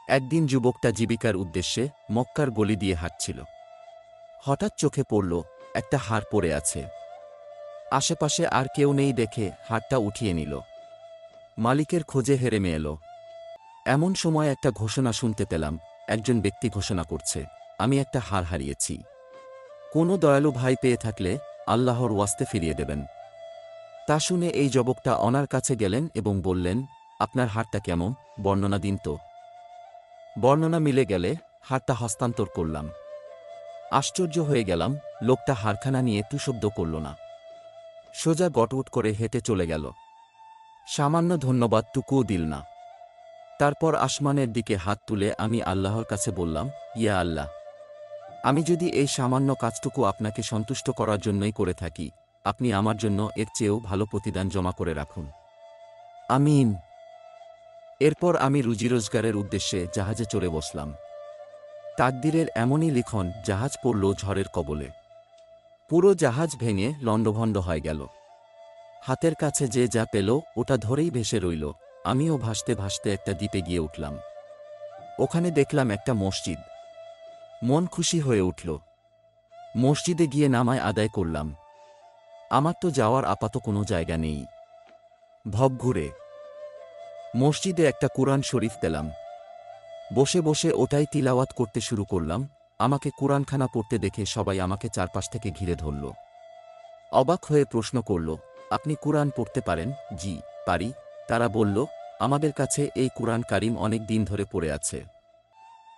একদিন যুবকটা জীবিকার উদ্দেশ্যে মক্কার গলি দিয়ে হাঁটছিল। হঠাৎ চোখে পড়ল একটা হাড় পড়ে আছে। আশেপাশে আর কেউ নেই দেখে হাড়টা উঠিয়ে নিল। মালিকের খোঁজে হেরেমে এল। এমন সময় একটা ঘোষণা শুনতে পেলাম। একজন ব্যক্তি ঘোষণা করছে, আমি একটা হাড় হারিয়েছি। কোনো দয়ালু ভাই পেয়ে থাকলে আল্লাহর ওয়াস্তে ফিরিয়ে দেবেন। তা শুনে এই যুবকটা ওনার কাছে গেলেন এবং বললেন, আপনার হাড়টা কেমন, বর্ণনা দিন তো। বর্ণনা মিলে গেলে হাড়টা হস্তান্তর করলাম। আশ্চর্য হয়ে গেলাম, লোকটা হাড়খানা নিয়ে টু শব্দ করল না। সোজা গটউট করে হেঁটে চলে গেল। সামান্য ধন্যবাদটুকুও দিল না। তারপর আসমানের দিকে হাত তুলে আমি আল্লাহর কাছে বললাম, ইয়া আল্লাহ, আমি যদি এই সামান্য কাজটুকু আপনাকে সন্তুষ্ট করার জন্যই করে থাকি, আপনি আমার জন্য এর চেয়েও ভালো প্রতিদান জমা করে রাখুন। আমিন। এরপর আমি রুজিরোজগারের উদ্দেশ্যে জাহাজে চড়ে বসলাম। তাকদীরের এমনই লিখন, জাহাজ পড়ল ঝড়ের কবলে। পুরো জাহাজ ভেঙে লণ্ডভণ্ড হয়ে গেল। হাতের কাছে যে যা পেল ওটা ধরেই ভেসে রইল। আমিও ভাসতে ভাসতে একটা দ্বীপে গিয়ে উঠলাম। ওখানে দেখলাম একটা মসজিদ। মন খুশি হয়ে উঠল। মসজিদে গিয়ে নামাজ আদায় করলাম। আমার তো যাওয়ার আপাত কোনো জায়গা নেই। ভব ঘুরে মসজিদে একটা কুরআন শরীফ পেলাম। বসে বসে ওটাই তিলাওয়াত করতে শুরু করলাম। আমাকে কুরআনখানা পড়তে দেখে সবাই আমাকে চারপাশ থেকে ঘিরে ধরল। অবাক হয়ে প্রশ্ন করল, আপনি কুরআন পড়তে পারেন? জি, পারি। তারা বলল, আমাদের কাছে এই কুরআন কারীম অনেক দিন ধরে পড়ে আছে।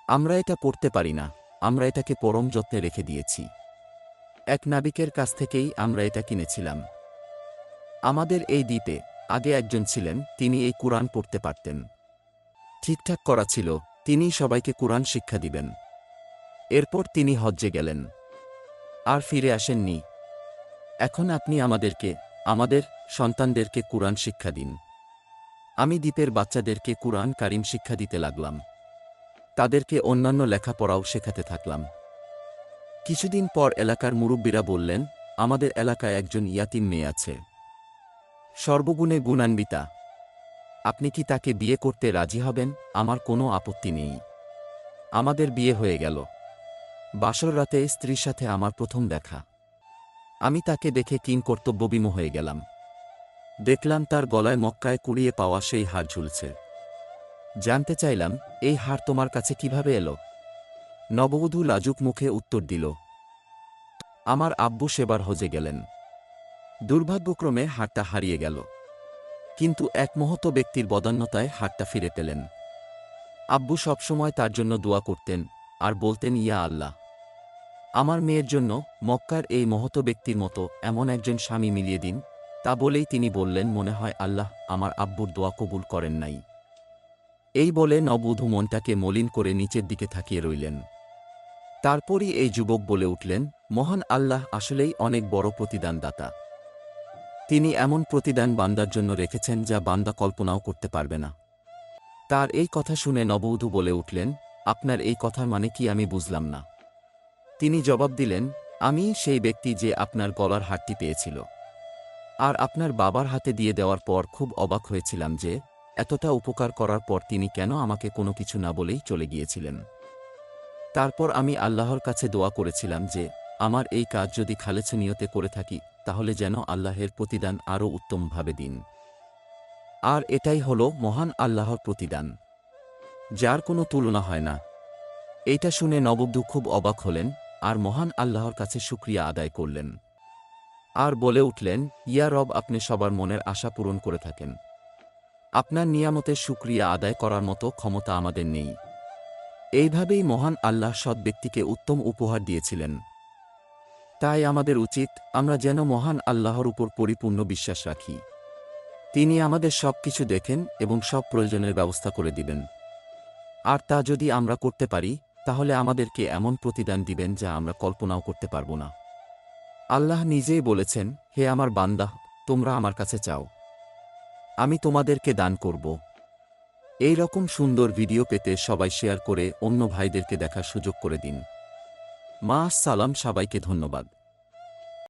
আমরা এটা পড়তে পারি না। আমরা এটাকে পরম যত্নে রেখে দিয়েছি। এক নাবিকের কাছ থেকেই আমরা এটা কিনেছিলাম। আমাদের এই দ্বীপে আগে একজন ছিলেন, তিনি এই কুরআন পড়তে পারতেন। ঠিকঠাক করা ছিল, তিনিই সবাইকে কুরআন শিক্ষা দিবেন। এরপর তিনি হজ্জে গেলেন, আর ফিরে আসেননি। এখন আপনি আমাদেরকে, আমাদের সন্তানদেরকে কুরআন শিক্ষা দিন। আমি দ্বীপের বাচ্চাদেরকে কুরআন কারীম শিক্ষা দিতে লাগলাম। তাদেরকে অন্যান্য লেখাপড়াও শেখাতে থাকলাম। কিছুদিন পর এলাকার মুরব্বীরা বললেন, আমাদের এলাকায় একজন ইয়াতিম মেয়ে আছে, সর্বগুণে গুণান্বিতা। আপনি কি তাকে বিয়ে করতে রাজি হবেন? আমার কোনো আপত্তি নেই। আমাদের বিয়ে হয়ে গেল। বাসর রাতে স্ত্রীর সাথে আমার প্রথম দেখা। আমি তাকে দেখে কিংকর্তব্যবিমূঢ় হয়ে গেলাম। দেখলাম তার গলায় মক্কায় কুড়িয়ে পাওয়া সেই হার ঝুলছে। জানতে চাইলাম, এই হার তোমার কাছে কিভাবে এলো? নববধূ লাজুক মুখে উত্তর দিল, আমার আব্বু সেবার হজে গেলেন। দুর্ভাগ্যক্রমে হারটা হারিয়ে গেল। কিন্তু এক মহৎ ব্যক্তির বদান্যতায় হারটা ফিরে পেলেন। আব্বু সবসময় তার জন্য দোয়া করতেন আর বলতেন, ইয়া আল্লাহ, আমার মেয়ের জন্য মক্কার এই মহৎ ব্যক্তির মতো এমন একজন স্বামী মিলিয়ে দিন। তা বলেই তিনি বললেন, মনে হয় আল্লাহ আমার আব্বুর দোয়া কবুল করেন নাই। এই বলে নববধূ মনটাকে মলিন করে নিচের দিকে তাকিয়ে রইলেন। তারপরই এই যুবক বলে উঠলেন, মহান আল্লাহ আসলেই অনেক বড় প্রতিদানদাতা। তিনি এমন প্রতিদান বান্দার জন্য রেখেছেন যা বান্দা কল্পনাও করতে পারবে না। তার এই কথা শুনে নববধূ বলে উঠলেন, আপনার এই কথার মানে কি আমি বুঝলাম না। তিনি জবাব দিলেন, আমি সেই ব্যক্তি যে আপনার গলার হারটি পেয়েছিল আর আপনার বাবার হাতে দিয়ে দেওয়ার পর খুব অবাক হয়েছিলাম যে এতটা উপকার করার পর তিনি কেন আমাকে কোনো কিছু না বলেই চলে গিয়েছিলেন। তারপর আমি আল্লাহর কাছে দোয়া করেছিলাম যে আমার এই কাজ যদি খালেছ নিয়তে করে থাকি তাহলে যেন আল্লাহের প্রতিদান আরও উত্তমভাবে দিন। আর এটাই হলো মহান আল্লাহর প্রতিদান, যার কোনো তুলনা হয় না। এইটা শুনে নববধূ খুব অবাক হলেন আর মহান আল্লাহর কাছে শুকরিয়া আদায় করলেন আর বলে উঠলেন, ইয়া রব, আপনি সবার মনের আশা পূরণ করে থাকেন। আপনার নিয়ামতের শুকরিয়া আদায় করার মতো ক্ষমতা আমাদের নেই। এইভাবেই মহান আল্লাহ সৎ ব্যক্তিকে উত্তম উপহার দিয়েছিলেন। তাই আমাদের উচিত আমরা যেন মহান আল্লাহর উপর পরিপূর্ণ বিশ্বাস রাখি। তিনি আমাদের সব কিছু দেখেন এবং সব প্রয়োজনের ব্যবস্থা করে দিবেন। আর তা যদি আমরা করতে পারি তাহলে আমাদেরকে এমন প্রতিদান দিবেন যা আমরা কল্পনাও করতে পারব না। আল্লাহ নিজেই বলেছেন, হে আমার বান্দা, তোমরা আমার কাছে চাও, আমি তোমাদেরকে দান করব। এই রকম সুন্দর ভিডিও পেতে সবাই শেয়ার করে অন্য ভাইদেরকে দেখার সুযোগ করে দিন। মা আসসালাম, সবাইকে ধন্যবাদ।